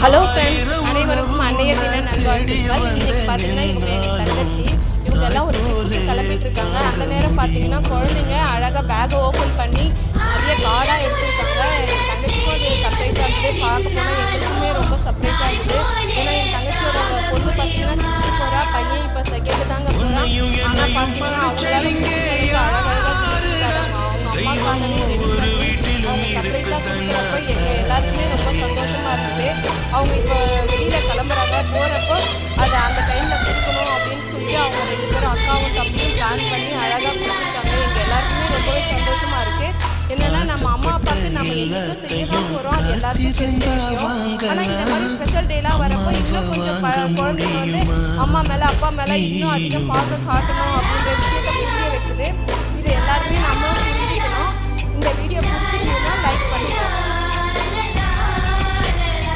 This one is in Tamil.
ஹலோ ஃப்ரெண்ட்ஸ், அனைவருக்கும் அன்னையர் தின நல்வாழ்த்துக்கள். இன்னைக்கு பார்த்தீங்கன்னா இவங்க எங்கள் தங்கச்சி, இவங்க எல்லாம் ஒரு ட்ரிப்புக்கு கிளம்பிட்டு இருக்காங்க. அந்த நேரம் பார்த்தீங்கன்னா குழந்தைங்க அழகாக பேக்கை ஓப்பன் பண்ணி நிறைய கார்டாக எடுத்துருக்காங்க. என் தங்கச்சிக்கும் அது சர்ப்ரைஸாக இருந்தது. பார்க்க போனால் எங்களுக்குமே ரொம்ப சர்ப்ரைஸாக இருந்தது. ஏன்னா என் தங்கச்சியோட பொண்ணு பார்த்தீங்கன்னா 64 பையன் இப்போ செகண்ட் தாங்க போகிறான். ஆனால் பார்த்தீங்கன்னா அவங்களால முடிஞ்ச அளவுக்கு அழகழகாக அவங்க அம்மாக்காகவே ரெடி பண்ணி அவங்க சர்ப்ரைஸாக கொடுக்குறப்ப எங்கள் எல்லாருக்குமே ரொம்ப சந்தோஷமாக இருந்தது. அவங்க இப்போ வெளியில் கிளம்புறாங்க, போகிறப்போ அதை அந்த டைமில் கொடுக்கணும் அப்படின்னு சொல்லிட்டு அவங்க 2 பேரும் அக்காவும் தம்பியும் பிளான் பண்ணி அழகாக கொடுத்துருக்காங்க. எங்கள் எல்லாருக்குமே ரொம்பவே சந்தோஷமாக இருக்குது. என்னென்னா நம்ம அம்மா அப்பாவுக்கு நம்ம என்னைக்கும் செய்ய தான் போகிறோம், அது எல்லாருக்கும் தெரிஞ்ச விஷயம். ஆனால் இந்த மாதிரி ஸ்பெஷல் டேலாம் வரப்போ இன்னும் கொஞ்சம் குழந்தைங்க வந்து அம்மா மேலே அப்பா மேலே இன்னும் அதிகம் பாசம் காட்டணும் அப்படின்ற விஷயத்தை புரிய வைக்குது. இது எல்லாருமே நம்மளும் புரிஞ்சுக்கணும். இந்த வீடியோ